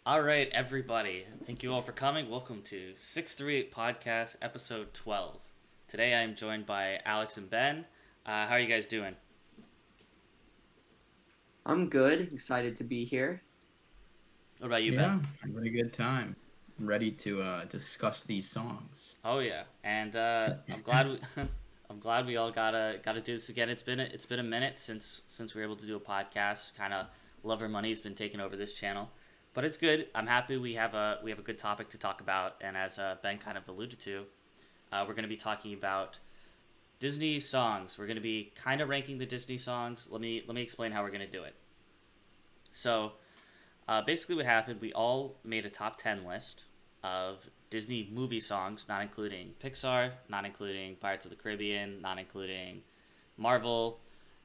All right, everybody. Thank you all for coming. Welcome to 638 Podcast, episode 12. Today I am joined by Alex and Ben. How are you guys doing? I'm good, excited to be here. What about you, Ben? Yeah, having a good time. I'm ready to discuss these songs. Oh yeah, and I'm glad we, I'm glad we all gotta do this again. It's been a minute since we were able to do a podcast. Kind of Lover Money's been taking over this channel, but it's good. I'm happy we have a good topic to talk about, and as Ben kind of alluded to, we're going to be talking about Disney songs. We're going to be kind of ranking the Disney songs. Let me explain how we're going to do it. So, basically, what happened? We all made a top 10 list of Disney movie songs, not including Pixar, not including Pirates of the Caribbean, not including Marvel,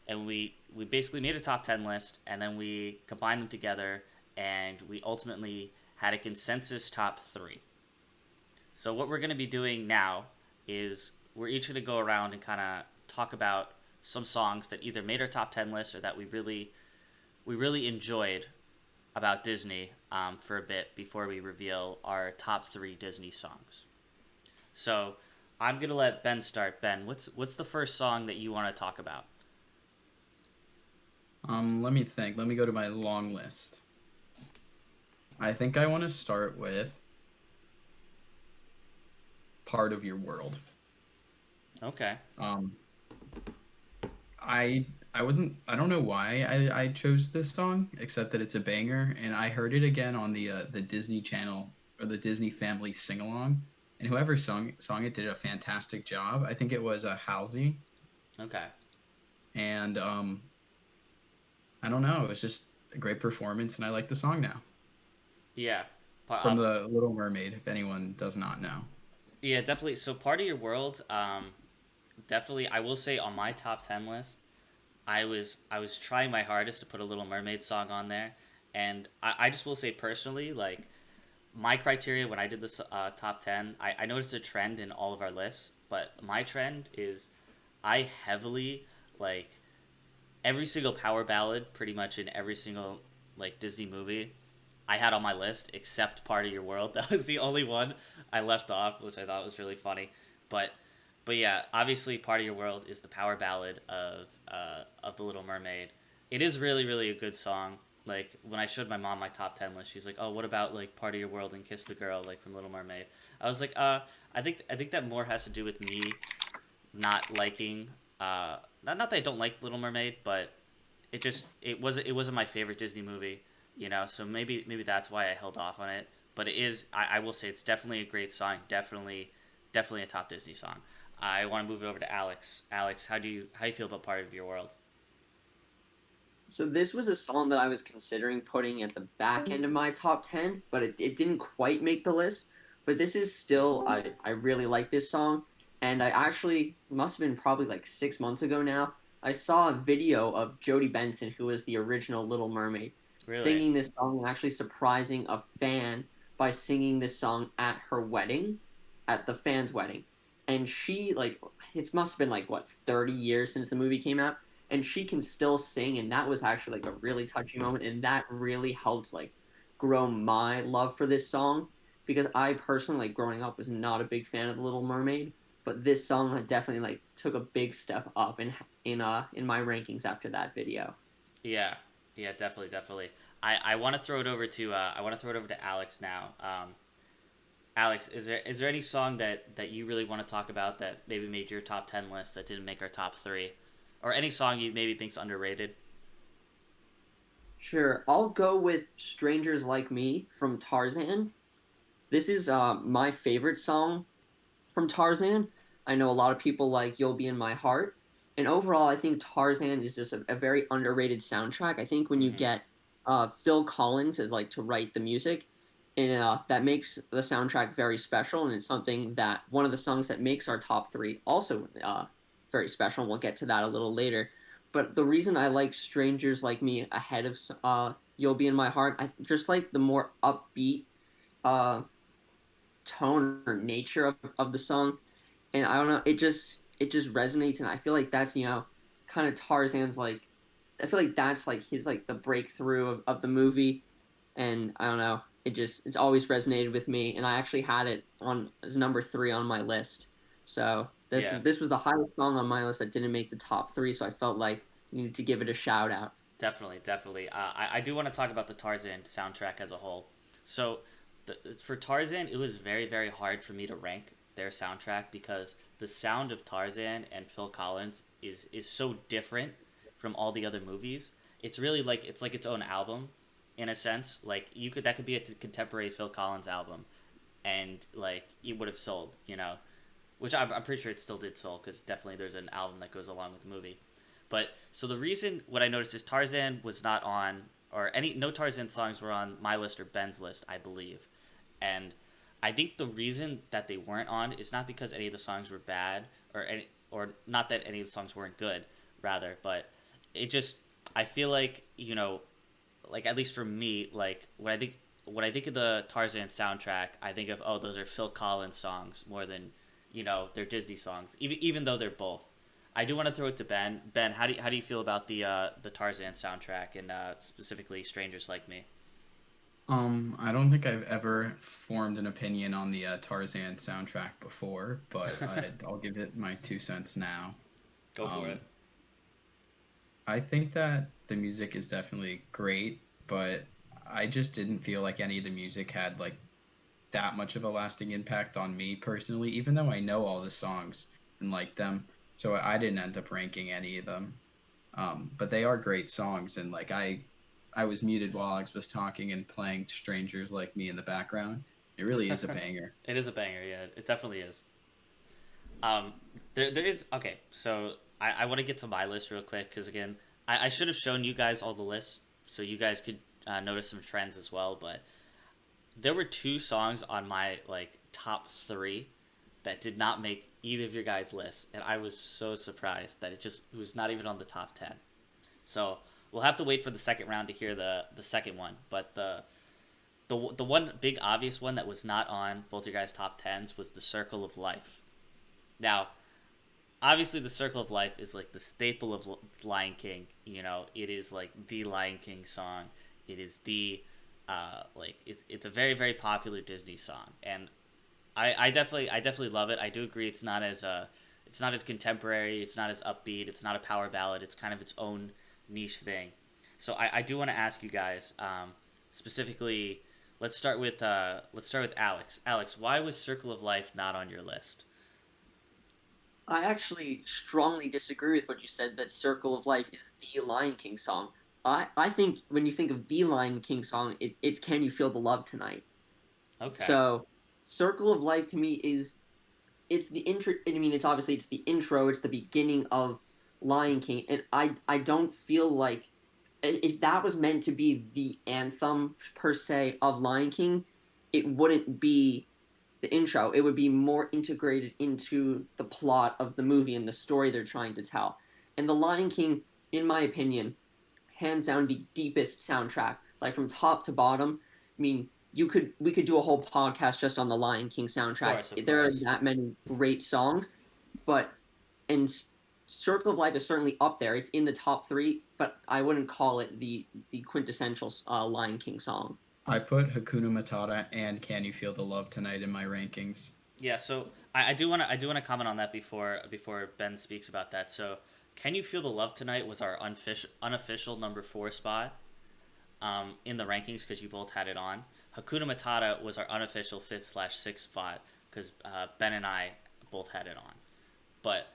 and we basically made a top 10 list, and then we combined them together, and we ultimately had a consensus top three. So what we're going to be doing now is we're each going to go around and kind of talk about some songs that either made our top 10 list or that we really enjoyed about Disney for a bit before we reveal our top three Disney songs. So I'm gonna let Ben start. Ben, what's the first song that you want to talk about? Let me think. Let me go to my long list. I think I want to start with "Part of Your World." Okay. Um, I wasn't. I don't know why I chose this song, except that it's a banger, and I heard it again on the Disney Channel or the Disney Family sing along, and whoever sung it did a fantastic job. I think it was Halsey, Okay. and I don't know. It was just a great performance, and I like the song now. Yeah. From the Little Mermaid, if anyone does not know. Yeah, definitely. So part of your world, definitely. I will say on my top 10 list, I was trying my hardest to put a Little Mermaid song on there, and I just will say personally, like my criteria when I did this top 10, I noticed a trend in all of our lists, but my trend is I heavily like every single power ballad pretty much in every single like Disney movie I had on my list except Part of Your World. That was the only one I left off, which I thought was really funny. But but yeah, obviously Part of Your World is the power ballad of The Little Mermaid. It is really a good song. Like when I showed my mom my top 10 list, she's like, "Oh, what about like Part of Your World and Kiss the Girl like from Little Mermaid?" I was like, I think that more has to do with me not liking not that I don't like Little Mermaid, but it wasn't my favorite Disney movie, So maybe that's why I held off on it. But it is I will say it's definitely a great song, definitely a top Disney song. I want to move it over to Alex. Alex, how do you feel about Part of Your World? So this was a song that I was considering putting at the back end of my top 10, but it didn't quite make the list. But this is still, I really like this song. And I actually, must have been probably like 6 months ago now, I saw a video of Jodie Benson, who was the original Little Mermaid, Really? singing this song and actually surprising a fan by singing this song at her wedding, at the fan's wedding. And she, like, it must have been like, what, 30 years since the movie came out, and she can still sing, and that was actually like a really touching moment, and that really helped like grow my love for this song, because I personally, like, growing up, was not a big fan of the Little Mermaid, but this song definitely like took a big step up in my rankings after that video. Yeah, yeah, definitely. I want to throw it over to Alex now. Alex, is there any song that you really want to talk about that maybe made your top 10 list that didn't make our top three, or any song you maybe think's underrated? Sure, I'll go with Strangers Like Me from Tarzan. This is my favorite song from Tarzan. I know a lot of people like You'll Be in My Heart. And overall, I think Tarzan is just a very underrated soundtrack. I think when you Mm-hmm. get Phil Collins as like to write the music, and that makes the soundtrack very special. And it's something that one of the songs that makes our top three also very special. And we'll get to that a little later. But the reason I like Strangers Like Me ahead of You'll Be in My Heart, I just like the more upbeat uh, tone or nature of the song, and I don't know, it just resonates, and I feel like that's kind of Tarzan's like, I feel like that's like his like the breakthrough of the movie, and I don't know. it's always resonated with me, and I actually had it on as number 3 on my list. So Yeah, this was the highest song on my list that didn't make the top 3, so I felt like I needed to give it a shout out. definitely, definitely. I do want to talk about the Tarzan soundtrack as a whole. So, for Tarzan, it was very, very hard for me to rank their soundtrack because the sound of Tarzan and Phil Collins is so different from all the other movies. It's really like it's like its own album, in a sense. Like you could that could be a contemporary Phil Collins album, and like it would have sold, which I'm pretty sure it still did sell because definitely there's an album that goes along with the movie. But so the reason what I noticed is Tarzan was not on, or any no Tarzan songs were on my list or Ben's list, I believe, and I think the reason that they weren't on is not because any of the songs were bad or not that any of the songs weren't good, rather, but it just I feel like like at least for me, like when I think of the Tarzan soundtrack, I think of those are Phil Collins songs more than they're Disney songs, even though they're both. I do want to throw it to Ben. Ben, how do you feel about the Tarzan soundtrack and specifically Strangers Like Me? I don't think I've ever formed an opinion on the Tarzan soundtrack before, but I'll give it my 2 cents now. Go for it. Um, I think that the music is definitely great, but I just didn't feel like any of the music had like that much of a lasting impact on me personally, even though I know all the songs and like them. So I didn't end up ranking any of them. But they are great songs, and like I was muted while Alex was talking and playing "Strangers Like Me" in the background. It really is a banger. It is a banger, yeah. It definitely is. Um, there is okay. So I want to get to my list real quick because again, I should have shown you guys all the lists so you guys could notice some trends as well. But there were two songs on my like top three that did not make either of your guys' lists, and I was so surprised that it was not even on the top 10. So we'll have to wait for the second round to hear the second one. But the one big obvious one that was not on both your guys' top tens was the Circle of Life. Now, obviously, the Circle of Life is like the staple of Lion King. It is like the Lion King song. It is the like it's a very very popular Disney song, and I definitely love it. I do agree it's not as contemporary. It's not as upbeat. It's not a power ballad. It's kind of its own niche thing. So I do want to ask you guys specifically. Let's start with Alex. Alex, why was Circle of Life not on your list? I actually strongly disagree with what you said that Circle of Life is the Lion King song. I think when you think of the Lion King song, it's Can You Feel the Love Tonight? Okay. So Circle of Life to me is it's the intro. I mean, it's obviously it's the intro. It's the beginning of Lion King, and I don't feel like if that was meant to be the anthem per se of Lion King, it wouldn't be the intro. It would be more integrated into the plot of the movie and the story they're trying to tell. And the Lion King, in my opinion, hands down the deepest soundtrack, like from top to bottom. I mean, you could we could do a whole podcast just on the Lion King Of soundtrack. course, of There are course. that many great songs, but and Circle of Life is certainly up there. It's in the top 3, but I wouldn't call it the quintessential Lion King song. I put Hakuna Matata and Can You Feel the Love Tonight in my rankings. Yeah, so I do want to comment on that before Ben speaks about that. So, Can You Feel the Love Tonight was our unofficial number 4 spot in the rankings because you both had it on. Hakuna Matata was our unofficial 5th/6th spot because Ben and I both had it on. But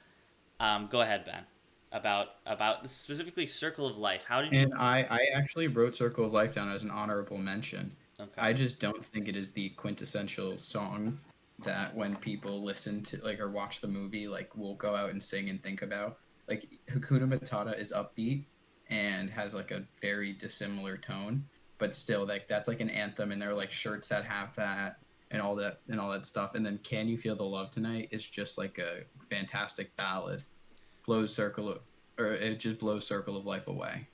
go ahead, Ben, about specifically Circle of Life. How did you? And I actually wrote Circle of Life down as an honorable mention. Okay. I just don't think it is the quintessential song that when people listen to like or watch the movie, like will go out and sing and think about. Like Hakuna Matata is upbeat and has like a very dissimilar tone, but still like that's like an anthem and there are like shirts that have that and all that stuff. And then Can You Feel the Love Tonight is just like a fantastic ballad. Blows circle of, or it just blows Circle of Life away.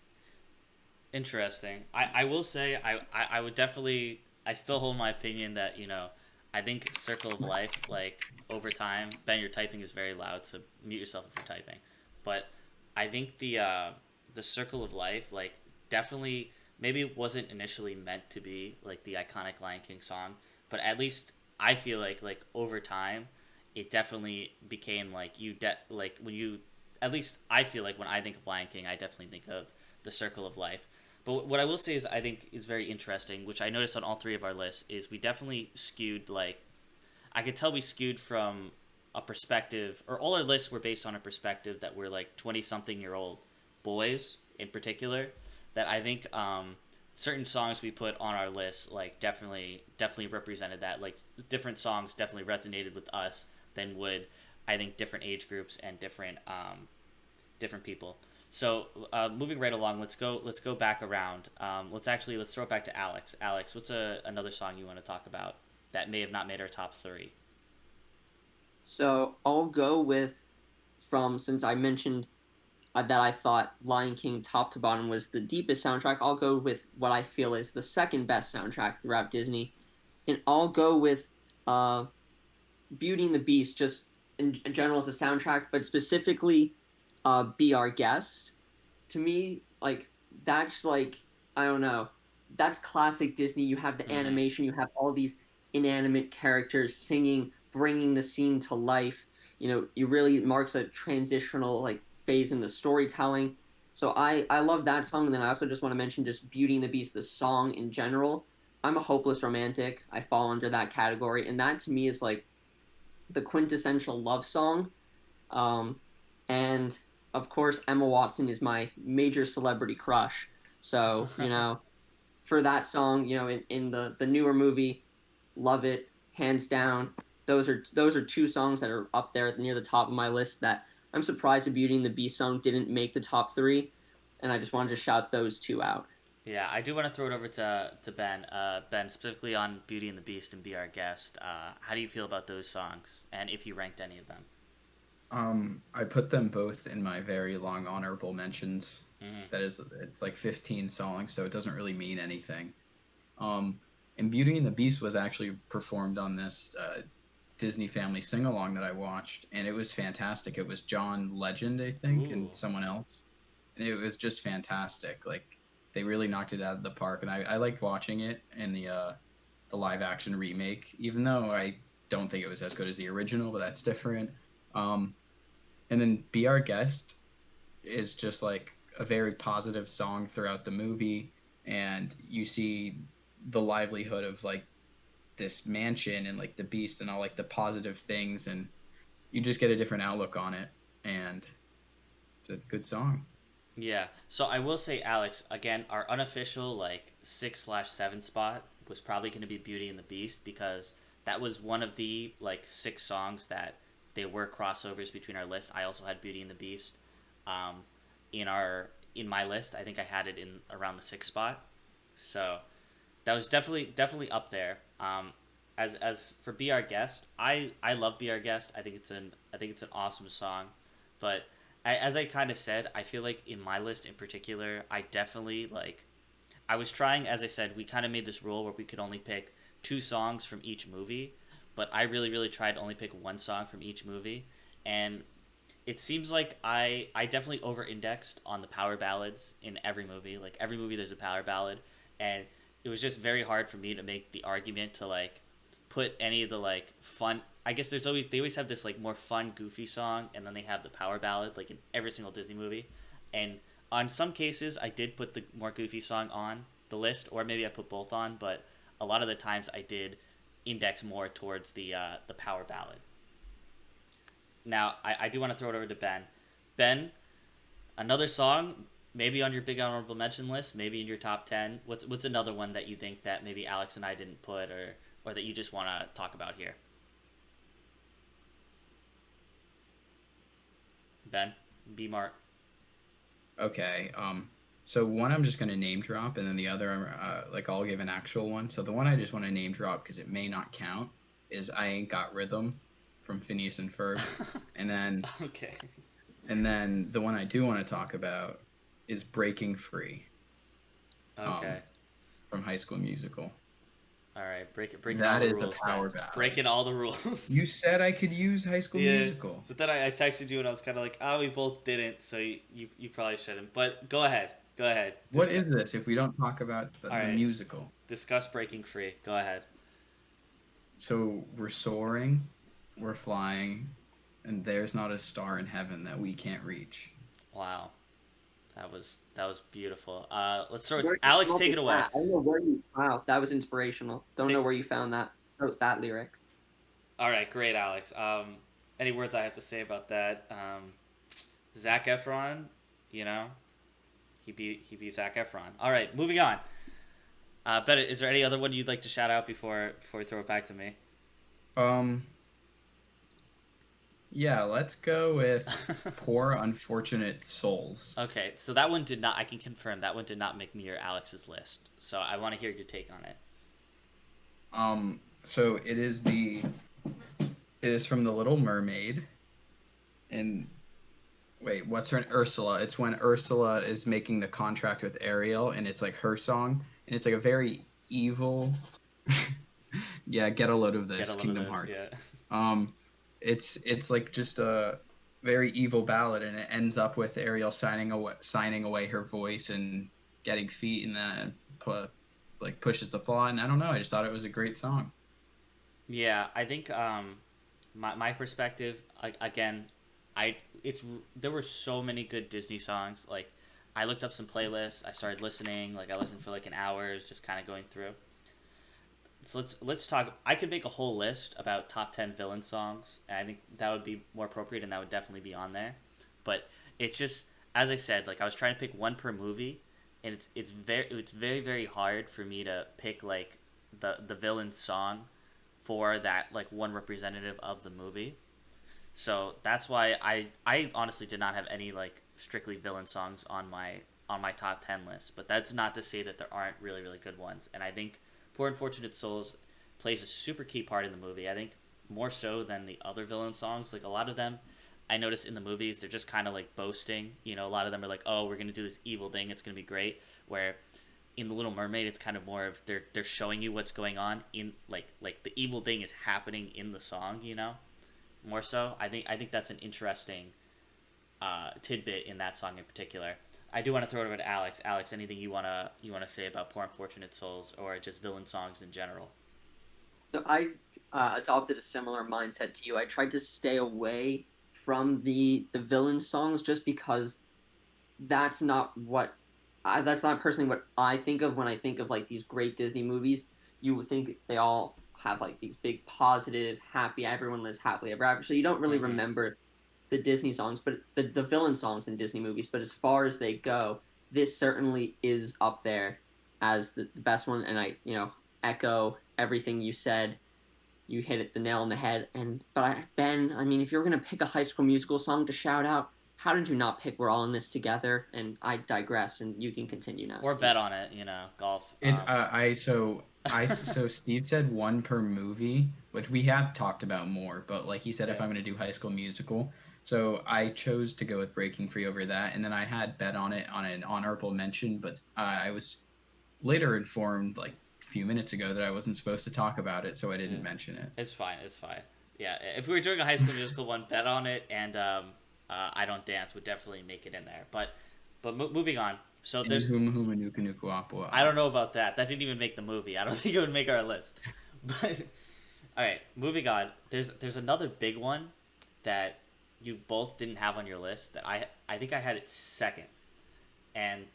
Interesting. I will say I would definitely I still hold my opinion that I think Circle of Life like over time Ben, your typing is very loud, so mute yourself if you're typing. But I think the Circle of Life like definitely maybe it wasn't initially meant to be like the iconic Lion King song, but at least I feel like over time, it definitely became like like when you at least I feel like when I think of Lion King, I definitely think of the Circle of Life. But what I will say is I think is very interesting, which I noticed on all three of our lists, is we definitely skewed like I could tell we skewed from a perspective, or all our lists were based on a perspective that we're like 20 something year old boys in particular. That I think certain songs we put on our list like definitely represented that. Like different songs definitely resonated with us than would I think different age groups and different people. So moving right along, let's go back around. Let's throw it back to Alex. Alex, what's another song you want to talk about that may have not made our top three? So I'll go with from since I mentioned that I thought Lion King top to bottom was the deepest soundtrack. I'll go with what I feel is the second best soundtrack throughout Disney, and I'll go with uh, Beauty and the Beast just in general as a soundtrack, but specifically Be Our Guest. To me, like that's like I don't know, that's classic Disney. You have the Mm-hmm. animation, you have all these inanimate characters singing, bringing the scene to life. It really marks a transitional like phase in the storytelling. So I love that song, and then I also just want to mention just Beauty and the Beast, the song in general. I'm a hopeless romantic. I fall under that category, and that to me is like the quintessential love song. Um, and of course, Emma Watson is my major celebrity crush. So, for that song, in the newer movie, love it, hands down. Those are two songs that are up there near the top of my list that I'm surprised the Beauty and the Beast song didn't make the top three, and I just wanted to shout those two out. Yeah, I do want to throw it over to Ben. Ben, specifically on Beauty and the Beast and Be Our Guest. How do you feel about those songs, and if you ranked any of them? I put them both in my very long honorable mentions. Mm-hmm. That is, it's like 15 songs, so it doesn't really mean anything. Um, and Beauty and the Beast was actually performed on this Disney Family sing along that I watched, and it was fantastic. It was John Legend, I think, and Ooh. someone else, and it was just fantastic. Like they really knocked it out of the park, and I liked watching it in the live action remake, even though I don't think it was as good as the original, but that's different. Um, and then Be Our Guest is just like a very positive song throughout the movie, and you see the livelihood of like this mansion and like the beast and all like the positive things, and you just get a different outlook on it, and it's a good song. Yeah. So I will say, Alex, again, our unofficial like 6/7 spot was probably going to be Beauty and the Beast because that was one of the like six songs that they were crossovers between our list. I also had Beauty and the Beast, um, in my list. I think I had it in around the sixth spot. So that was definitely up there. As for Be Our Guest, I love Be Our Guest. I think it's an awesome song, but as I kind of said, I feel like in my list in particular, I definitely like I was trying, as I said, we kind of made this rule where we could only pick two songs from each movie, but I really tried to only pick one song from each movie, and it seems like I definitely over indexed on the power ballads in every movie. Like every movie there's a power ballad, and it was just very hard for me to make the argument to like put any of the like fun. I guess they always have this like more fun goofy song, and then they have the power ballad like in every single Disney movie. And on some cases I did put the more goofy song on the list, or maybe I put both on, but a lot of the times I did index more towards the power ballad. Now, I do want to throw it over to Ben. Ben, another song, maybe on your big honorable mention list, maybe in your top 10. What's another one that you think that maybe Alex and I didn't put, or that you just want to talk about here? Ben, B Mart. Okay. So one I'm just gonna name drop, and then the other, like I'll give an actual one. So the one I just want to name drop because it may not count is "I Ain't Got Rhythm" from Phineas and Ferb, and then Okay. the one I do want to talk about is "Breaking Free" Okay. um, from High School Musical. All right. Breaking all That the is a rules, Ben. power ballad. Breaking all the rules. You said I could use High School Yeah. Musical. But then I texted you and I was kind of like, oh, we both didn't, so you probably shouldn't. But go ahead. Go ahead. What is this if we don't talk about All the right. musical? Discuss Breaking Free. Go ahead. So we're soaring, we're flying, and there's not a star in heaven that we can't reach. Wow. That was beautiful. Let's throw it to Where did you Alex. come up Take with it away. that? I don't know where you. Wow, that was inspirational. Don't know Take, where you found that. Wrote that lyric. all right, great, Alex. Any words I have to say about that? Zac Efron, you know, he beat Zac Efron. All right, moving on. Bet is there any other one you'd like to shout out before we throw it back to me? Um, yeah, let's go with Poor Unfortunate Souls. Okay, so that one did not. I can confirm that one did not make me or Alex's list. So I want to hear your take on it. So it is from The Little Mermaid, and wait, what's her Ursula? It's when Ursula is making the contract with Ariel, and it's like her song, and it's like a very evil. Yeah, get a load of Get a this, load of Kingdom this, yeah. Hearts. Um, it's like just a very evil ballad, and it ends up with Ariel signing away her voice and getting feet, and then like pushes the plot. And I don't know, I just thought it was a great song. Yeah, I think my perspective again, I it's there were so many good Disney songs. Like I looked up some playlists. I started listening. Like I listened for like an hour, just kind of going through. So let's talk. I could make a whole list about top 10 villain songs, and I think that would be more appropriate, and that would definitely be on there. But it's just as I said, like I was trying to pick one per movie, and it's very hard for me to pick like the villain song for that like one representative of the movie. So that's why I honestly did not have any like strictly villain songs on my top 10 list. But that's not to say that there aren't really good ones. And I think Poor Unfortunate Souls plays a super key part in the movie. I think more so than the other villain songs. Like a lot of them, I noticed in the movies they're just kind of like boasting. You know, a lot of them are like, "Oh, we're gonna do this evil thing. It's gonna be great." Where in the Little Mermaid, it's kind of more of they're showing you what's going on in like the evil thing is happening in the song. You know, more so. I think that's an interesting tidbit in that song in particular. I do want to throw it over to Alex. Alex, anything you wanna say about Poor Unfortunate Souls or just villain songs in general? So I adopted a similar mindset to you. I tried to stay away from the villain songs just because that's not what that's not personally what I think of when I think of like these great Disney movies. You would think they all have like these big positive, happy, everyone lives happily ever after. So you don't really Mm-hmm. remember the Disney songs, but the villain songs in Disney movies. But as far as they go, this certainly is up there as the best one. And I, echo everything you said. You hit it the nail on the head. And but Ben, I mean, if you're gonna pick a High School Musical song to shout out, how did you not pick "We're All in This Together"? And I digress, and you can continue now, Or Steve. bet on it, golf. It's so Steve said one per movie, which we have talked about more, but like he said, if Yeah. I'm going to do High School Musical, so I chose to go with Breaking Free over that, and then I had bet on it on an honorable mention, but I was later informed like a few minutes ago that I wasn't supposed to talk about it, so I Yeah. didn't mention it. It's fine. It's fine. Yeah, if we were doing a High School Musical one, bet on it, and I Don't Dance would definitely make it in there. But moving on. So And there's Huma Huma Nuku Nuku Apua. I don't know about that. That didn't even make the movie. I don't think it would make our list. But all right, moving on. There's another big one that you both didn't have on your list that I think I had it second. And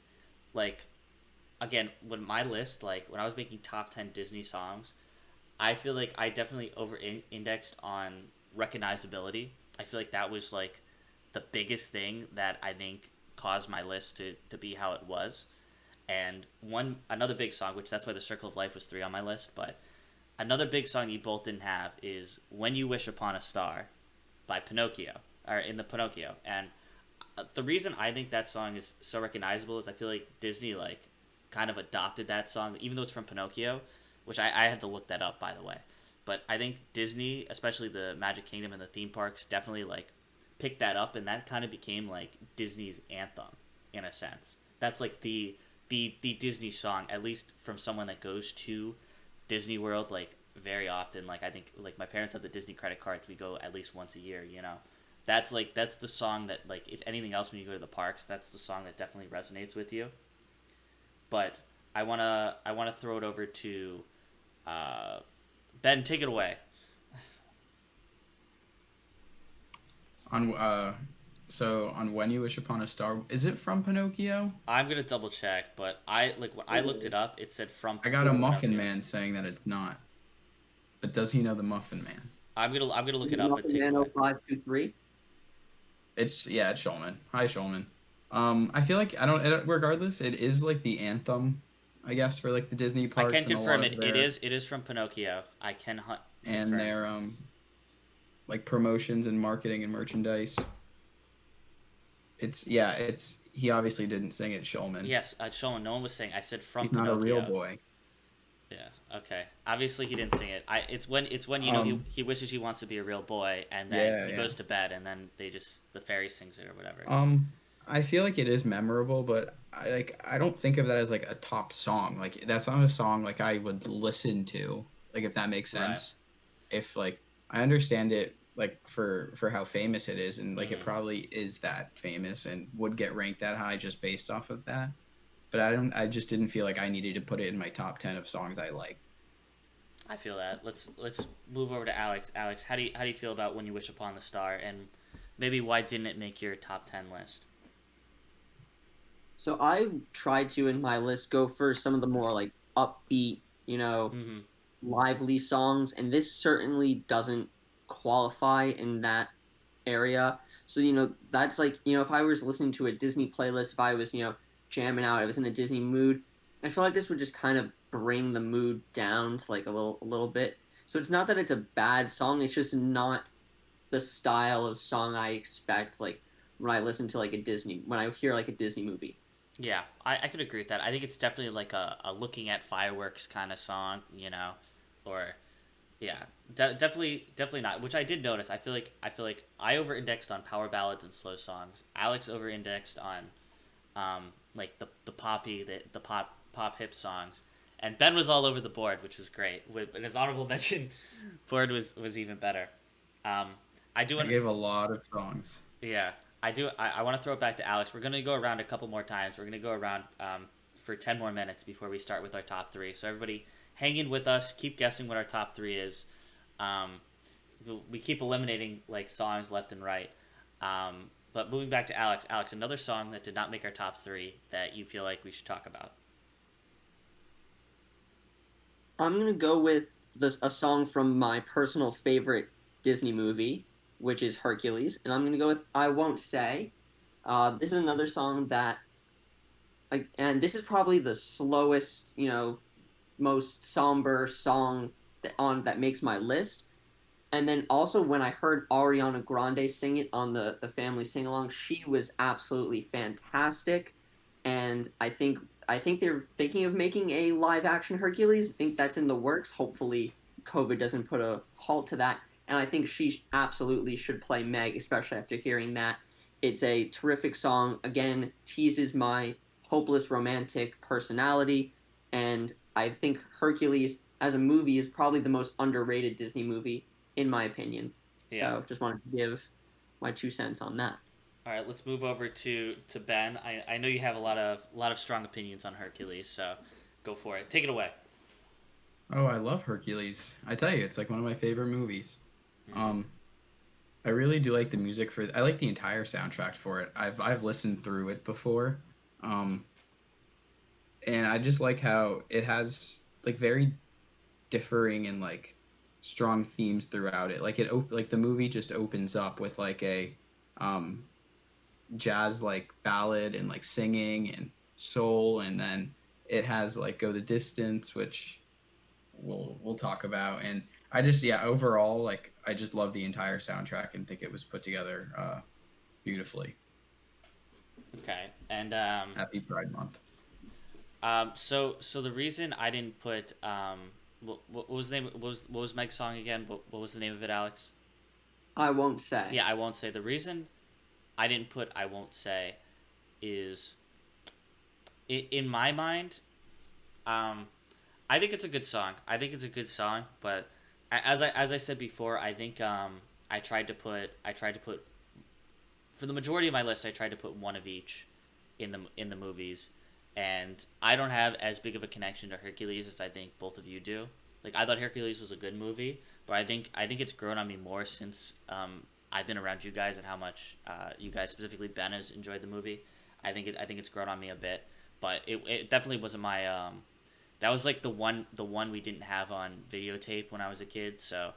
like again, when my list like when I was making top 10 Disney songs, I feel like I definitely over indexed on recognizability. I feel like that was like the biggest thing that I think caused my list to be how it was. And one another big song, which that's why the Circle of Life was three on my list, but another big song you both didn't have is When You Wish Upon a Star by Pinocchio, or in the Pinocchio. And the reason I think that song is so recognizable is I feel like Disney like kind of adopted that song, even though it's from Pinocchio, which I had to look that up by the way. But I think Disney, especially the Magic Kingdom and the theme parks, definitely like picked that up, and that kind of became like Disney's anthem in a sense. That's like the Disney song, at least from someone that goes to Disney World like very often. Like I think like my parents have the Disney credit cards. We go at least once a year. That's the song that like if anything else when you go to the parks, that's the song that definitely resonates with you. but I wanna throw it over to uh, Ben. Take it away. On so on When You Wish Upon a Star, is it from Pinocchio? I'm gonna double check, but I like when I It looked it is. up, it said I got a Muffin Pinocchio. Man saying that it's not, but does he know the Muffin Man? I'm gonna Is look it it up, but Muffin take it Man away. 0523? It's yeah, it's Shulman. Hi, Shulman. I feel like I don't. Regardless, it is like the anthem, I guess, for like the Disney I can parks and a lot confirm of it. It their is it is from Pinocchio. I can and confirm. their like promotions and marketing and merchandise. It's yeah, it's he obviously didn't sing it, Shulman. Yes, Sean. No one was saying. I said from He's not a real Pinocchio. boy. Yeah. Okay. Obviously, he didn't sing it. It's when Um, he wishes he wants to be a real boy, and then yeah, he yeah. goes to bed, and then the fairy sings it or whatever. Um, I feel like it is memorable, but I don't think of that as like a top song. Like that's not a song like I would listen to, like if that makes Right. sense. If like I understand it like for how famous it is and like it Hmm. probably is that famous and would get ranked that high just based off of that. But I just didn't feel like I needed to put it in my top 10 of songs I like. I feel that. Let's move over to Alex. Alex, how do you feel about When You Wish Upon the Star, and maybe why didn't it make your top 10 list? So I tried to in my list go for some of the more like upbeat, Hmm. lively songs, and this certainly doesn't qualify in that area. So, that's like, if I was listening to a Disney playlist, if I was, jamming out, I was in a Disney mood, I feel like this would just kind of bring the mood down to like a little bit. So it's not that it's a bad song, it's just not the style of song I expect like when I listen to like when I hear like a Disney movie. Yeah, I could agree with that. I think it's definitely like a looking at fireworks kind of song, or yeah, definitely not. Which I did notice. I feel like I over indexed on power ballads and slow songs. Alex over indexed on like the poppy the pop hip songs, and Ben was all over the board, which was great. With and his honorable mention board was even better. Um, I do I want gave a lot of songs. yeah, I do. I want to throw it back to Alex. We're gonna go around a couple more times. We're gonna go around for 10 more minutes before we start with our top three. So everybody, hang in with us. Keep guessing what our top three is. Um, we keep eliminating like songs left and right. But moving back to Alex, Alex, another song that did not make our top three that you feel like we should talk about. I'm gonna go with a song from my personal favorite Disney movie, which is Hercules, and I'm gonna go with "I Won't Say." This is another song that, and this is probably the slowest, most somber song that makes my list. And then also when I heard Ariana Grande sing it on the family sing along, she was absolutely fantastic. And I think they're thinking of making a live action Hercules. I think that's in the works. Hopefully, COVID doesn't put a halt to that. And I think she absolutely should play Meg, especially after hearing that. It's a terrific song. Again, teases my hopeless romantic personality. And I think Hercules as a movie is probably the most underrated Disney movie in my opinion. Yeah. So just wanted to give my 2 cents on that. All right, let's move over to Ben. I know you have a lot of strong opinions on Hercules, so go for it. Take it away. Oh, I love Hercules. I tell you, it's like one of my favorite movies. Hmm. Um, I really do like the music for. I like the entire soundtrack for it. I've listened through it before, um, and I just like how it has like very differing and like strong themes throughout it. Like the movie just opens up with like a um jazz like ballad and like singing and soul, and then it has like Go the Distance, which we'll talk about. And I just yeah, overall like I just love the entire soundtrack and think it was put together beautifully. Okay, and Happy Pride Month. so the reason I didn't put what was the name what was Meg's song again? What was the name of it, Alex? I won't say. Yeah, I won't say. The reason I didn't put I won't say is in my mind. Um, I think it's a good song. I think it's a good song, but as I said before, I think I tried to put for the majority of my list. I tried to put one of each in the movies, and I don't have as big of a connection to Hercules as I think both of you do. Like I thought Hercules was a good movie, but I think it's grown on me more since I've been around you guys and how much you guys, specifically Ben, has enjoyed the movie. I think it's grown on me a bit, but it definitely wasn't my that was like the one we didn't have on videotape when I was a kid, so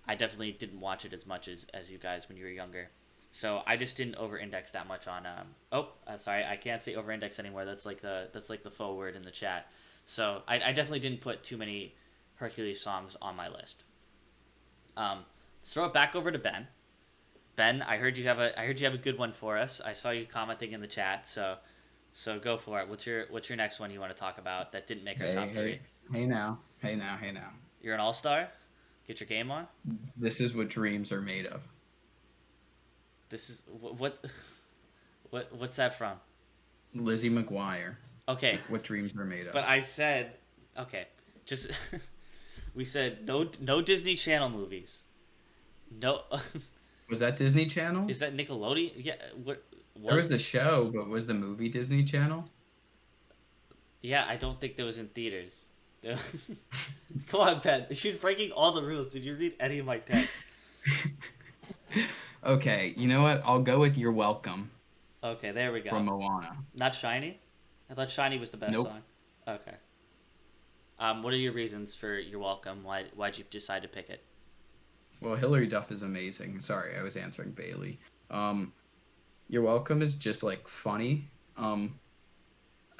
I definitely didn't watch it as much as you guys when you were younger. So I just didn't over-index that much on. Sorry, I can't say over-index anymore. That's like the faux word in the chat. So I definitely didn't put too many Hercules songs on my list. Let's throw it back over to Ben. Ben, I heard you have a good one for us. I saw you commenting in the chat, so go for it. What's your next one you want to talk about that didn't make our Hey, top three? hey, hey now, hey now, hey now. You're an all-star. Get your game on. This is what dreams are made of. This is what's that from? Lizzie McGuire. Okay, What dreams are made of. but I said okay. Just we said no Disney Channel movies. No, Was that Disney Channel? is that Nickelodeon? Yeah. What There was was? the show, but was the movie Disney Channel? Yeah, I don't think that was in theaters. Come on, Ben. You're breaking all the rules. Did you read any of my text? Okay, you know what? I'll go with You're Welcome Okay, there we go. from Moana. Not Shiny. I thought Shiny was the best Nope. song. Okay. What are your reasons for You're Welcome? Why'd you decide to pick it? Well, Hillary Duff is amazing. Sorry, I was answering Bailey. Um, You're Welcome is just like funny. Um,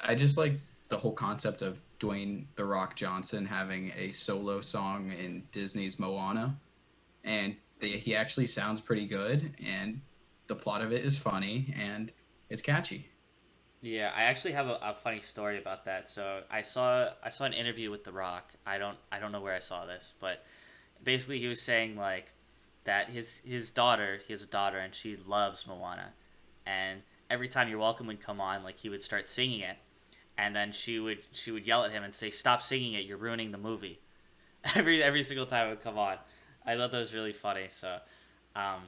I just like the whole concept of Dwayne The Rock Johnson having a solo song in Disney's Moana, and he actually sounds pretty good, and the plot of it is funny, and it's catchy. Yeah, I actually have a funny story about that. So I saw an interview with The Rock. I don't know where I saw this, but basically he was saying like that his daughter, he has a daughter and she loves Moana, and every time You're Welcome would come on, like he would start singing it, and then she would yell at him and say, "Stop singing it! You're ruining the movie." Every single time it would come on. I thought that was really funny. So um,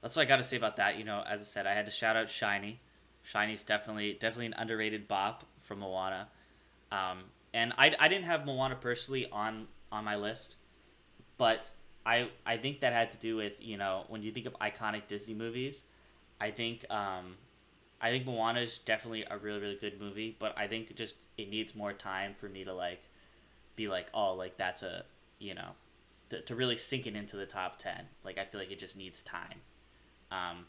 that's what I got to say about that. As I said, I had to shout out Shiny. Shiny's definitely an underrated bop from Moana. Um, and I didn't have Moana personally on my list, but I think that had to do with when you think of iconic Disney movies, I think I think Moana is definitely a really really good movie, but I think just it needs more time for me to like be like, oh, like that's a you know to really sink it into the top 10. Like I feel like it just needs time. Um,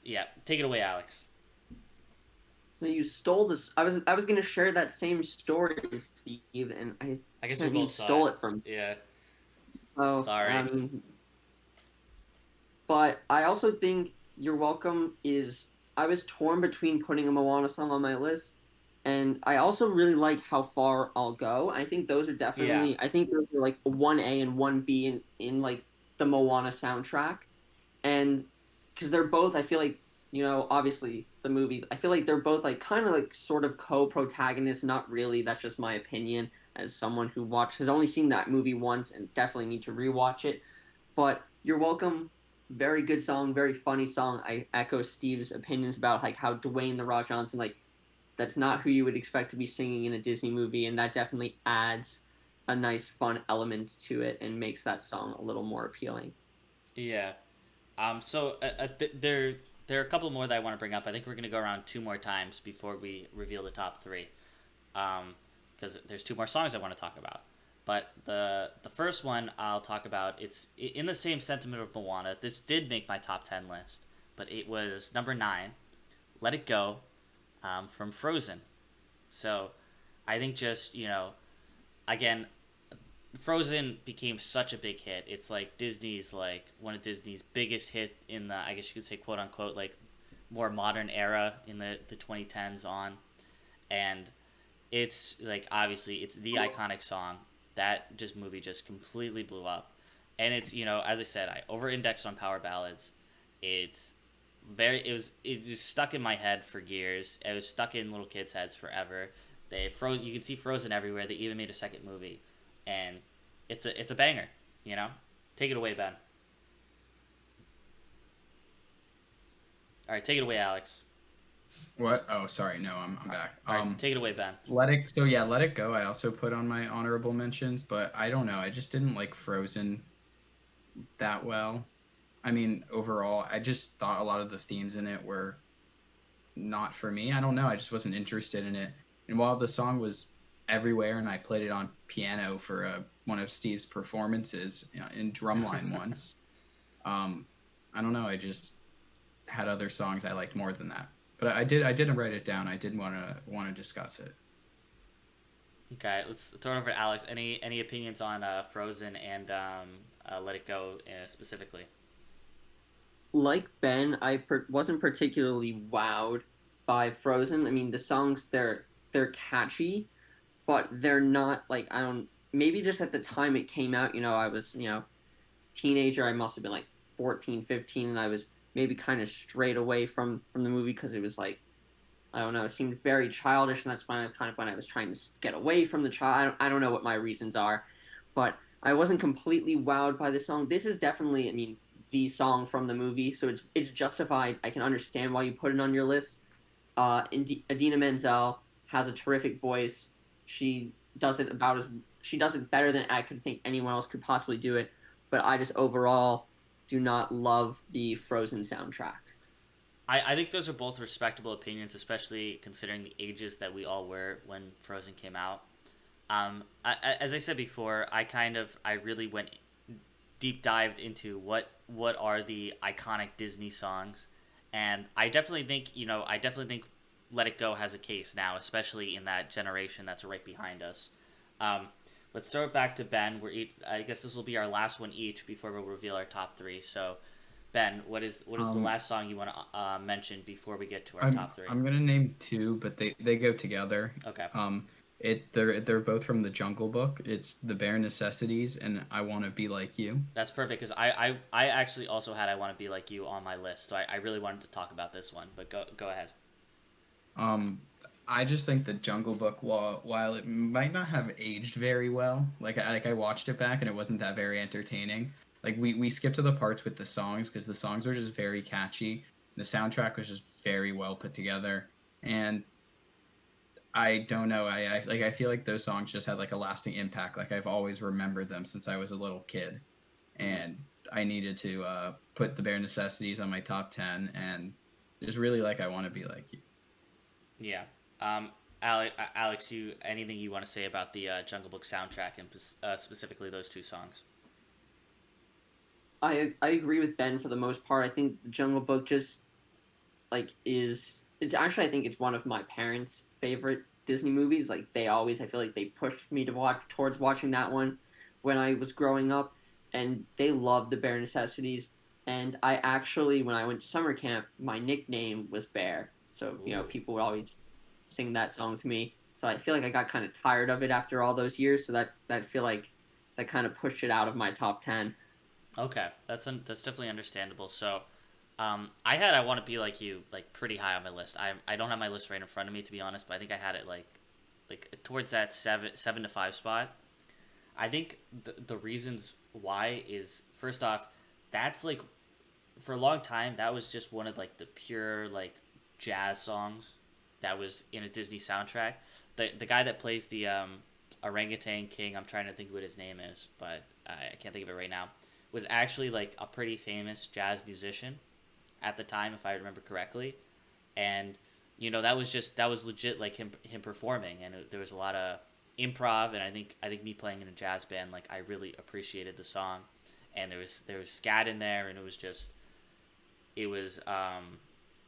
yeah, take it away, Alex. So you stole this. I was gonna share that same story, Steve, and I guess we you both saw it. stole it from. Yeah, Oh, sorry. but I also think You're Welcome is. I was torn between putting a Moana song on my list, and I also really like How Far I'll Go. I think those are Yeah, definitely. I think those are like 1A and 1B in like the Moana soundtrack, and because they're both, I feel like, obviously the movie, I feel like they're both like kind of like sort of co-protagonists. Not really. That's just my opinion as someone who has only seen that movie once and definitely need to rewatch it. But You're Welcome, very good song, very funny song. I echo Steve's opinions about like how Dwayne the Rock Johnson, like that's not who you would expect to be singing in a Disney movie, and that definitely adds a nice fun element to it and makes that song a little more appealing. yeah. There are a couple more that I want to bring up. I think we're gonna go around two more times before we reveal the top three. Because there's two more songs I want to talk about. But the first one I'll talk about, it's in the same sentiment of Moana. This did make my top 10 list, but it was number 9, Let It Go, from Frozen. So I think just again, Frozen became such a big hit. It's like Disney's like one of Disney's biggest hit in the, I guess you could say, quote unquote, like more modern era in the 2010s on. And it's like obviously it's the iconic song. That just movie just completely blew up. And it's, as I said, I over indexed on power ballads. It's it was stuck in my head for years. It was stuck in little kids' heads forever. You can see Frozen everywhere. They even made a second movie, and it's a banger. You know, take it away, Ben. All right, take it away, Alex. What? Oh, sorry. No, I'm back. All right, take it away, Ben. Let it go. I also put on my honorable mentions, but I don't know. I just didn't like Frozen that well. I mean, overall, I just thought a lot of the themes in it were not for me. I don't know. I just wasn't interested in it. And while the song was everywhere, and I played it on piano for one of Steve's performances in Drumline once, um, I don't know. I just had other songs I liked more than that. But I didn't write it down. I did want to discuss it. Okay, let's throw it over to Alex. Any opinions on Frozen and Let It Go specifically? Like Ben, wasn't particularly wowed by Frozen. I mean, the songs they're catchy, but they're not like I don't. Maybe just at the time it came out, I was teenager. I must have been like 14, 15, and I was maybe kind of strayed away from the movie because it was like I don't know, it seemed very childish, and that's when I was trying to get away from the child. I don't know what my reasons are, but I wasn't completely wowed by the song. This is definitely, I mean, the song from the movie, so it's justified. I can understand why you put it on your list. Idina Menzel has a terrific voice. She does it about as she does it better than I could think anyone else could possibly do it. But I just overall do not love the Frozen soundtrack. I think those are both respectable opinions, especially considering the ages that we all were when Frozen came out. As I said before, I really went deep dived into what are the iconic Disney songs, and I definitely think Let It Go has a case now, especially in that generation that's right behind us. Um, let's throw it back to Ben. I guess this will be our last one each before we'll reveal our top three. So, Ben, what is the Um, last song you want to mention before we get to our I'm top three? I'm gonna name two, but they go together. Okay, They're both from the Jungle Book. It's The Bare Necessities and I Want to Be Like You. that's perfect because I actually also had I Want to Be Like You on my list, so I really wanted to talk about this one. But go ahead. Um, I just think the Jungle Book, while it might not have aged very well, I watched it back and it wasn't that very entertaining. Like we skipped to the parts with the songs because the songs were just very catchy. The soundtrack was just very well put together, and I don't know. I feel like those songs just had like a lasting impact. Like I've always remembered them since I was a little kid, Mm-hmm. and I needed to put the Bare Necessities on my top 10, and just really like I Want to Be Like You. Yeah. Alex, you anything you want to say about the Jungle Book soundtrack and specifically those two songs? I agree with Ben for the most part. I think the Jungle Book just it's actually I think it's one of my parents' favorite Disney movies. Like they always I feel like they pushed me to watch towards watching that one when I was growing up, and they love the Bare Necessities. And I actually when I went to summer camp, my nickname was Bear. So, Ooh. people would always sing that song to me. So I feel like I got kind of tired of it after all those years. So that feel like that kind of pushed it out of my top 10. Okay, that's definitely understandable. So, I had I Want to Be Like You like pretty high on my list. I don't have my list right in front of me to be honest, but I think I had it like towards that seven to five spot. I think the reasons why is first off, that's like for a long time that was just one of like the pure like jazz songs that was in a Disney soundtrack. The guy that plays the orangutan king, I'm trying to think what his name is, but I can't think of it right now, was actually like a pretty famous jazz musician at the time, if I remember correctly, and that was legit like him performing, and there was a lot of improv, and I think me playing in a jazz band, like I really appreciated the song, and there was scat in there, and it was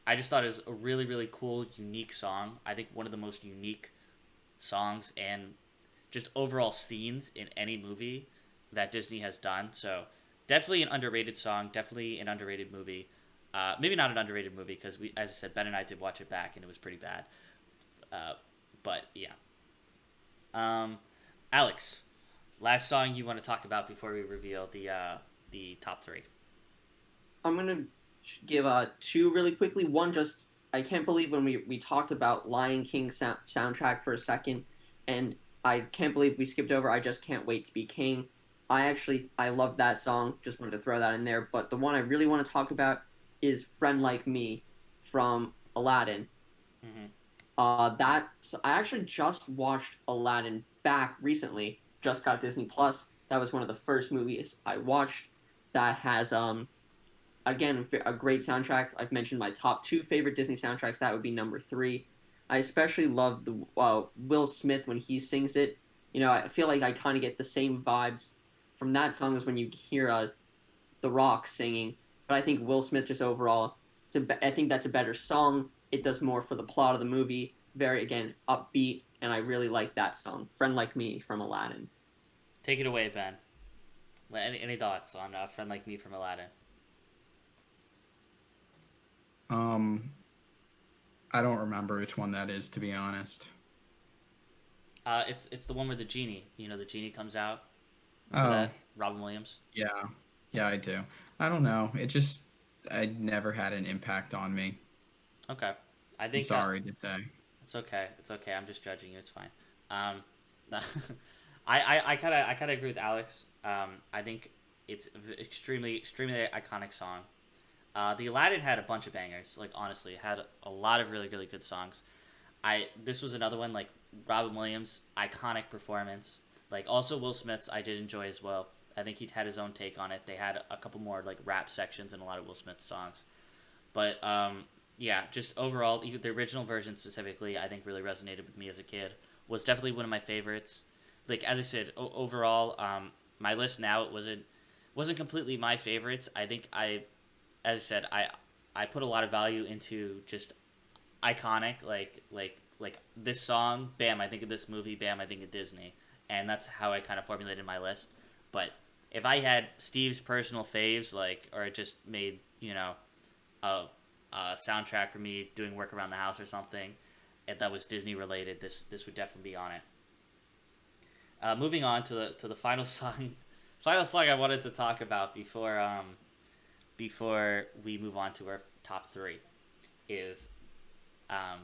I just thought it was a really really cool unique song. I think one of the most unique songs and just overall scenes in any movie that Disney has done. So definitely an underrated song, definitely an underrated movie. Maybe not an underrated movie because as I said, Ben and I did watch it back and it was pretty bad. Uh, but yeah, um, Alex, last song you want to talk about before we reveal the top three? I'm gonna give two really quickly. One, just I can't believe when we talked about Lion King soundtrack for a second, and I can't believe we skipped over. I just can't wait to be king. I love that song. Just wanted to throw that in there. But the one I really want to talk about is "Friend Like Me" from Aladdin. Hmm. So I actually just watched Aladdin back recently. Just got Disney Plus. That was one of the first movies I watched that has again a great soundtrack. I've mentioned my top two favorite Disney soundtracks. That would be number three. I especially love the Will Smith when he sings it. You know, I feel like I kind of get the same vibes from that song as when you hear The Rock singing. But I think Will Smith just overall, I think that's a better song. It does more for the plot of the movie. Very again upbeat, and I really like that song, "Friend Like Me" from Aladdin. Take it away, Ben. Any thoughts on a friend like me from Aladdin? Um, I don't remember which one that is, to be honest. It's the one where the genie. You know, the genie comes out. Remember Oh, that? Robin Williams. yeah. Yeah, I do. I don't know. It just, I never had an impact on me. Okay. I I'm think sorry to say. it's okay. It's okay. I'm just judging you. It's fine. Um, I kind of agree with Alex. I think it's extremely iconic song. The Aladdin had a bunch of bangers. Like honestly, it had a lot of really good songs. This was another one like Robin Williams iconic performance. Like also Will Smith's I did enjoy as well. I think he had his own take on it. They had a couple more like rap sections in a lot of Will Smith's songs. But yeah, just overall, even the original version specifically, I think really resonated with me as a kid. Was definitely one of my favorites. Like as I said, overall, my list now it wasn't completely my favorites. I think as I said, I put a lot of value into just iconic, like this song, bam, I think of this movie, bam, I think of Disney, and that's how I kind of formulated my list. But if I had Steve's personal faves, like, or it just made a, a soundtrack for me doing work around the house or something, if that was Disney related, this would definitely be on it. Moving on to the final song, final song I wanted to talk about before we move on to our top three is um,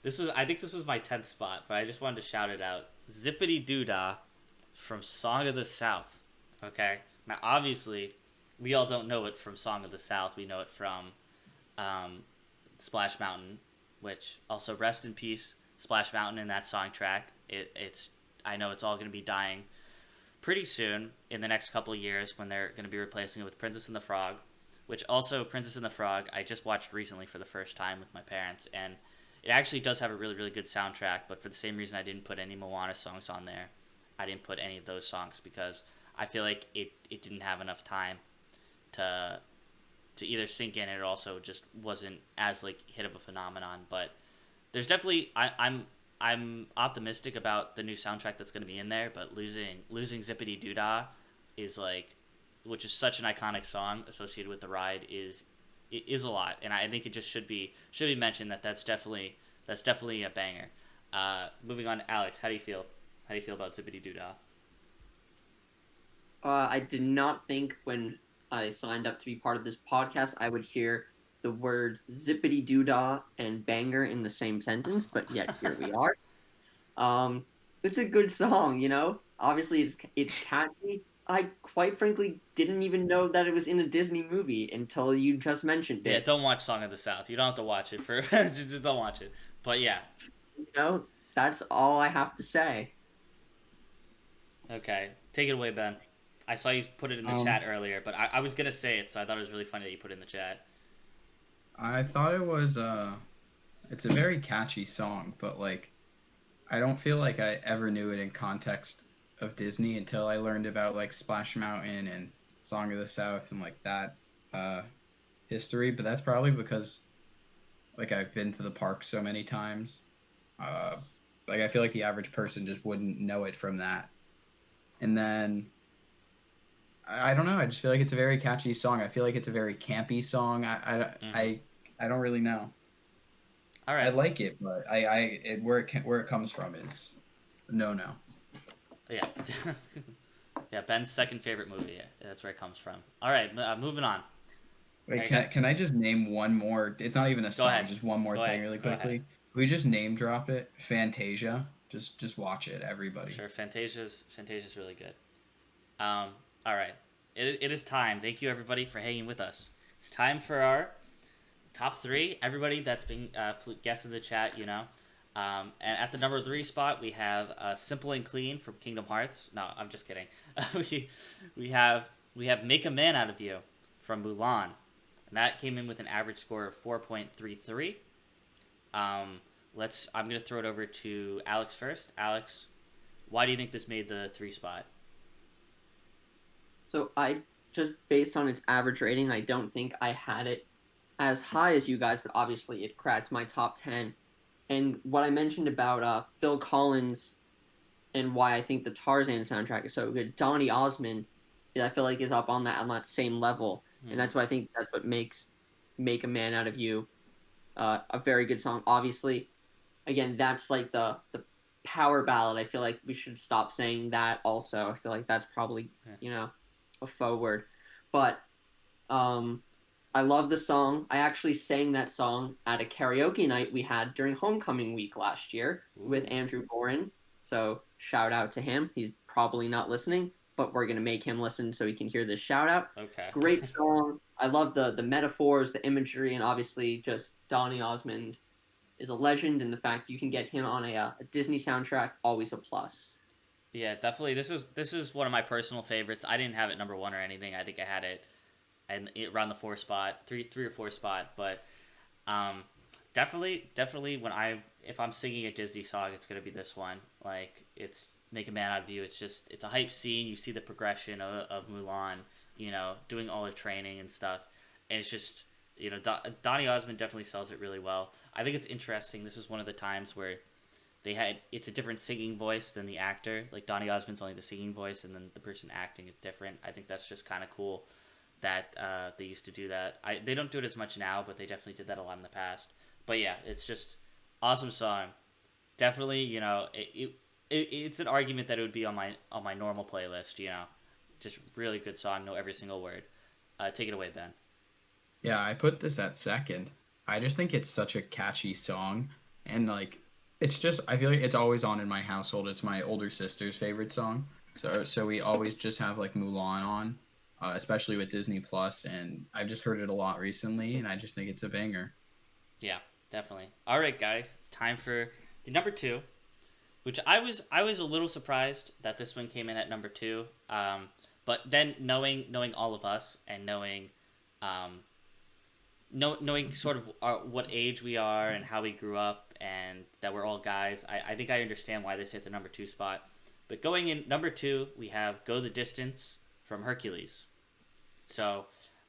this was I think this was my 10th spot, but I just wanted to shout it out. Zippity Doodah from Song of the South. Okay, now obviously we all don't know it from Song of the South. We know it from um, Splash Mountain, which also rest in peace, Splash Mountain in that song track. It's I know it's all going to be dying pretty soon in the next couple of years when they're going to be replacing it with Princess and the Frog, which also Princess and the Frog I just watched recently for the first time with my parents, and it actually does have a really good soundtrack. But for the same reason I didn't put any Moana songs on there, I didn't put any of those songs because I feel like it didn't have enough time to either sink in. It also just wasn't as like hit of a phenomenon. But there's definitely I'm optimistic about the new soundtrack that's going to be in there. But losing Zippity Doodah is like, which is such an iconic song associated with the ride is a lot, and I think it just should be mentioned that that's definitely a banger. Moving on, Alex, how do you feel? How do you feel about Zippity Doodah? I did not think when I signed up to be part of this podcast I would hear the words "zippity doodah" and "banger" in the same sentence, but yet here we are. Um, it's a good song, you know. Obviously, it's catchy. I quite frankly didn't even know that it was in a Disney movie until you just mentioned Yeah, it. don't watch Song of the South. You don't have to watch it for just don't watch it. But yeah, You know, that's all I have to say. okay, take it away, Ben. I saw you put it in the chat Um, earlier, but I was gonna say it, so I thought it was really funny that you put it in the chat. I thought it was it's a very catchy song, but like I don't feel like I ever knew it in context of Disney until I learned about like Splash Mountain and Song of the South and like that uh history, but that's probably because like I've been to the park so many times. Uh like I feel like the average person just wouldn't know it from that. And then I don't know, I just feel like it's a very catchy song. I feel like it's a very campy song. Mm-hmm. I don't really know. All I right. like it, but where it comes from is no. Yeah. Yeah, Ben's second favorite movie. Yeah, that's where it comes from. All right, moving on. Wait, I got. can I just name one more? It's not even a Go song, ahead. just one more Go thing ahead. really Go ahead. quickly. We just name drop it. Fantasia. Just watch it, everybody. Sure. Fantasia's really good. All right. It is time. Thank you everybody for hanging with us. It's time for our top three. Everybody that's been guessed in the chat, you know. And at the number three spot, we have "Simple and Clean" from Kingdom Hearts. No, I'm just kidding. we we have we have "Make a Man Out of You" from Mulan, and that came in with an average score of 4.33. Um, let's. I'm gonna throw it over to Alex first. Alex, why do you think this made the three spot? So I just based on its average rating, I don't think I had it as high as you guys, but obviously it cracked my top 10. And what I mentioned about Phil Collins and why I think the Tarzan soundtrack is so good, Donny Osmond, I feel like is up on that same level, and Hmm. that's why I think that's what makes "Make a Man Out of You" a very good song. Obviously, again, that's like the power ballad. I feel like we should stop saying that. Also, I feel like that's probably Yeah. a faux word, but um, I love the song. I actually sang that song at a karaoke night we had during homecoming week last year with Ooh. Andrew Gorin. So shout out to him. He's probably not listening, but we're gonna make him listen so he can hear this shout out. Okay. Great song. I love the metaphors, the imagery, and obviously just Donny Osmond is a legend, and the fact you can get him on a Disney soundtrack always a plus. Yeah, definitely. This is one of my personal favorites. I didn't have it number one or anything. I think I had it and around the four spot, three or four spot. But um, definitely when I if I'm singing a Disney song, it's gonna be this one. Like it's "Make a Man Out of You." It's a hype scene. You see the progression of Mulan, you know, doing all the training and stuff, and it's just Donny Osmond definitely sells it really well. I think it's interesting. This is one of the times where it's a different singing voice than the actor. Like Donny Osmond's only the singing voice, and then the person acting is different. I think that's just kind of cool that they used to do that. They don't do it as much now, but they definitely did that a lot in the past. But yeah, it's just awesome song. Definitely, it's an argument that it would be on my normal playlist. You know, just really good song. Know every single word. Take it away, Ben. Yeah, I put this at second. I just think it's such a catchy song, and like it's just I feel like it's always on in my household. It's my older sister's favorite song, so we always just have like Mulan on, especially with Disney Plus, and I've just heard it a lot recently, and I just think it's a banger. Yeah, definitely. All right, guys, it's time for the number two, which I was a little surprised that this one came in at number two. But then knowing all of us and um, knowing sort of what age we are and how we grew up and that we're all guys, I think I understand why this hit the number two spot. But going in number two, we have "Go the Distance" from Hercules. So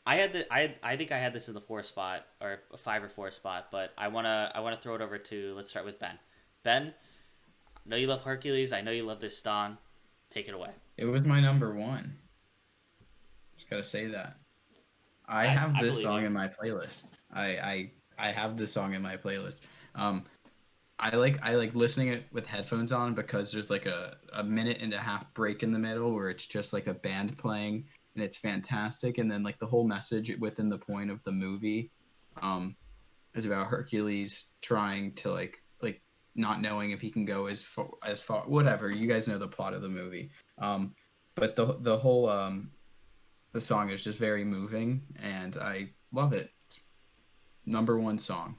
I think I had this in the four spot or a five or four spot, but I wanna throw it over to let's start with Ben. Ben, I know you love Hercules. I know you love this song. Take it away. It was my number one. Just gotta say that. I have I this believe song you. in my playlist. I have this song in my playlist. Um, I like listening it with headphones on because there's like a minute and a half break in the middle where it's just like a band playing and it's fantastic, and then like the whole message within the point of the movie um is about Hercules trying to like not knowing if he can go as far whatever. You guys know the plot of the movie. But the whole the song is just very moving and I love it. It's number one song.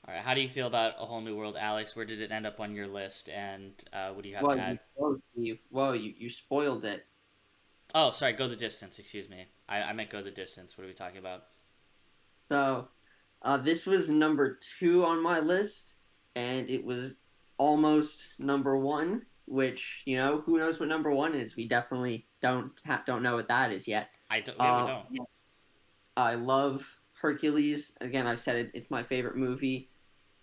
All right. How do you feel about "A Whole New World," Alex? Where did it end up on your list? And what do you have to Well, you add? spoiled Steve. Well, you spoiled it. Oh, sorry. "Go the Distance." Excuse me. I meant "Go the Distance." What are we talking about? So, this was number two on my list, and it was almost number one. Which who knows what number one is? We definitely don't know what that is yet. I don't. Yeah, we Uh, don't. I love Hercules. Again, I've said it. It's my favorite movie,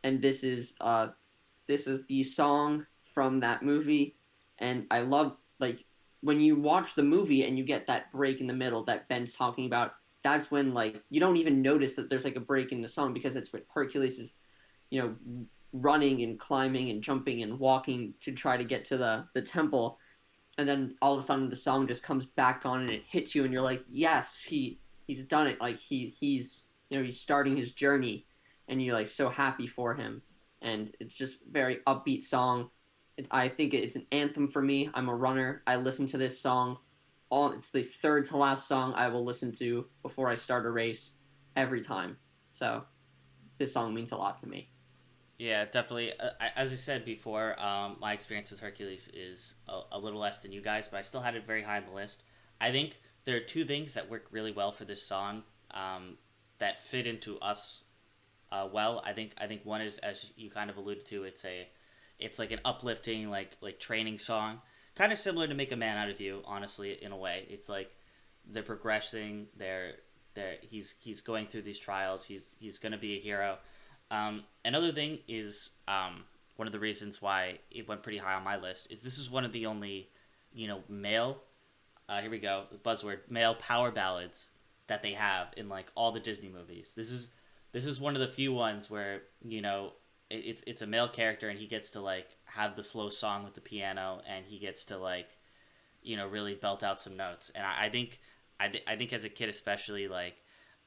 and this is the song from that movie, and I love like when you watch the movie and you get that break in the middle that Ben's talking about. That's when like you don't even notice that there's like a break in the song because it's what Hercules is, you know, running and climbing and jumping and walking to try to get to the temple, and then all of a sudden the song just comes back on and it hits you and you're like, yes, he's done it. Like he's starting his journey, and you're like so happy for him, and it's just very upbeat song. I think it's an anthem for me. I'm a runner. I listen to this song all. It's the third to last song I will listen to before I start a race every time. So. this song means a lot to me. Yeah, definitely. As I said before, my experience with Hercules is a little less than you guys, but I still had it very high on the list. I think there are two things that work really well for this song, that fit into us well. I think one is, as you kind of alluded to, it's like an uplifting, like training song, kind of similar to "Make a Man Out of You." Honestly, in a way, it's like they're progressing. He's going through these trials. He's going to be a hero. Another thing is, one of the reasons why it went pretty high on my list is this is one of the only, male. Here we go. Buzzword: male power ballads that they have in like all the Disney movies. This is one of the few ones where it's a male character and he gets to like have the slow song with the piano and he gets to like really belt out some notes. And I think as a kid especially, like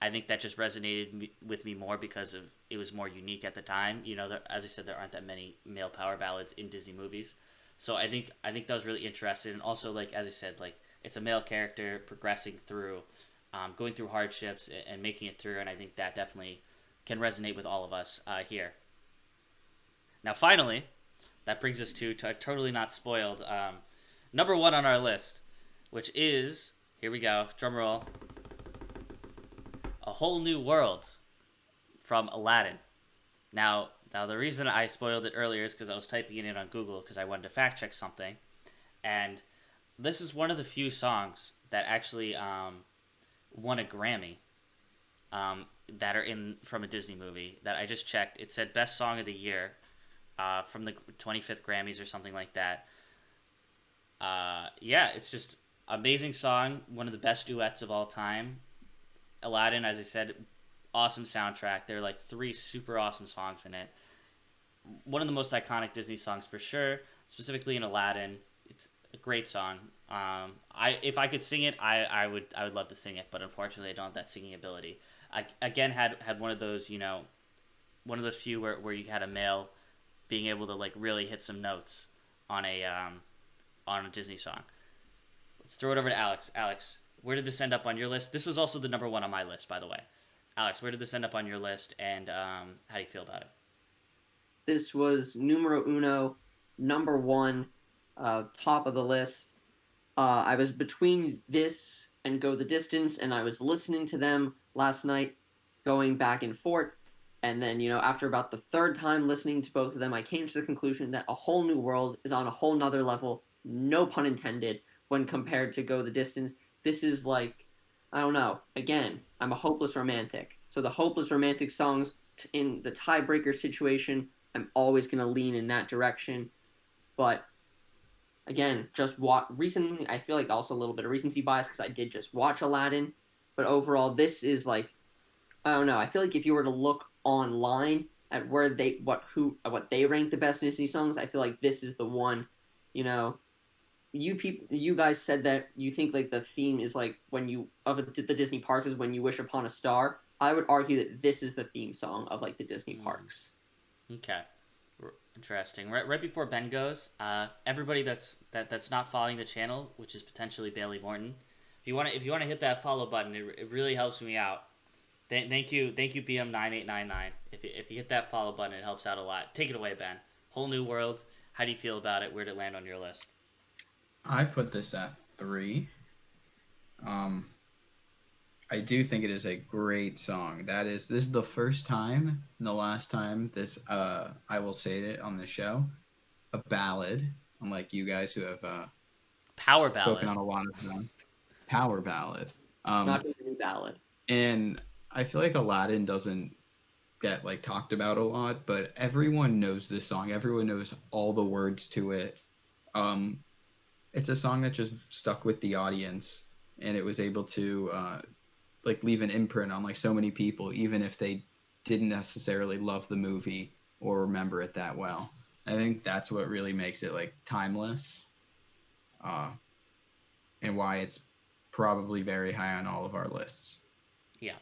I think that just resonated with me more because of it was more unique at the time. As I said, there aren't that many male power ballads in Disney movies, so I think that was really interesting. And also, like as I said, like it's a male character progressing through, going through hardships and making it through, and I think that definitely can resonate with all of us here. Now, finally, that brings us to totally not spoiled, number one on our list, which is, here we go, drum roll, A Whole New World from Aladdin. Now the reason I spoiled it earlier is because I was typing it in on Google because I wanted to fact check something, and this is one of the few songs that actually won a Grammy, that are in from a Disney movie that I just checked. It said best song of the year, from the 25th Grammys or something like that. Yeah, it's just amazing song, one of the best duets of all time. Aladdin, as I said, awesome soundtrack. There are like three super awesome songs in it. One of the most iconic Disney songs for sure, specifically in Aladdin. It's a great song. I if I could sing it, I would love to sing it, but unfortunately, I don't have that singing ability. I again had one of those one of those few where you had a male being able to like really hit some notes on a Disney song. Let's throw it over to Alex. Alex, where did this end up on your list? This was also the number one on my list, by the way. Alex, where did this end up on your list, and how do you feel about it? This was numero uno, number one, top of the list. I was between this and Go the Distance, and I was listening to them last night, going back and forth. And then, after about the third time listening to both of them, I came to the conclusion that A Whole New World is on a whole nother level, no pun intended, when compared to Go the Distance. This is like, I don't know. Again, I'm a hopeless romantic. So the hopeless romantic songs in the tiebreaker situation, I'm always going to lean in that direction. But again, just recently, I feel like also a little bit of recency bias because I did just watch Aladdin. But overall, this is like, I don't know. I feel like if you were to look online at where what they rank the best Disney songs, I feel like this is the one. You know, you guys said that you think like the theme is like when you of the Disney parks is when you wish upon a star. I would argue that this is the theme song of like the Disney Mm, parks. okay. Interesting. Right before Ben goes, everybody that's not following the channel, which is potentially Bailey Morton, if you want to hit that follow button, it really helps me out. Thank you BM9899. If you hit that follow button, it helps out a lot. Take it away, Ben. Whole New World. How do you feel about it? Where did it land on your list? I put this at 3. Um, I do think it is a great song. This is the first time and the last time this I will say it on the show, a ballad, unlike you guys who have Power spoken ballad. on a lot of them. Power ballad. Not just a new ballad. And I feel like Aladdin doesn't get like talked about a lot, but everyone knows this song. Everyone knows all the words to it. Um, it's a song that just stuck with the audience, and it was able to like leave an imprint on like so many people, even if they didn't necessarily love the movie or remember it that well. I think that's what really makes it like timeless, uh, and why it's probably very high on all of our lists. Yeah.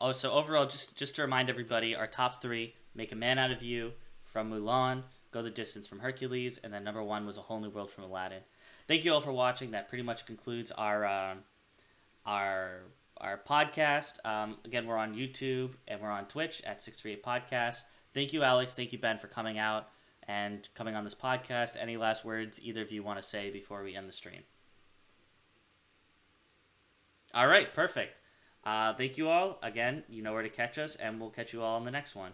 Oh, so overall, just to remind everybody, our top three: "Make a Man Out of You" from Mulan, "Go the Distance" from Hercules, and then number one was "A Whole New World" from Aladdin. Thank you all for watching. That pretty much concludes our our podcast. Again, we're on YouTube and we're on Twitch at 638 Podcast. Thank you, Alex. Thank you, Ben, for coming out and coming on this podcast. Any last words either of you want to say before we end the stream? All right, perfect. Thank you all. Again, you know where to catch us, and we'll catch you all in the next one.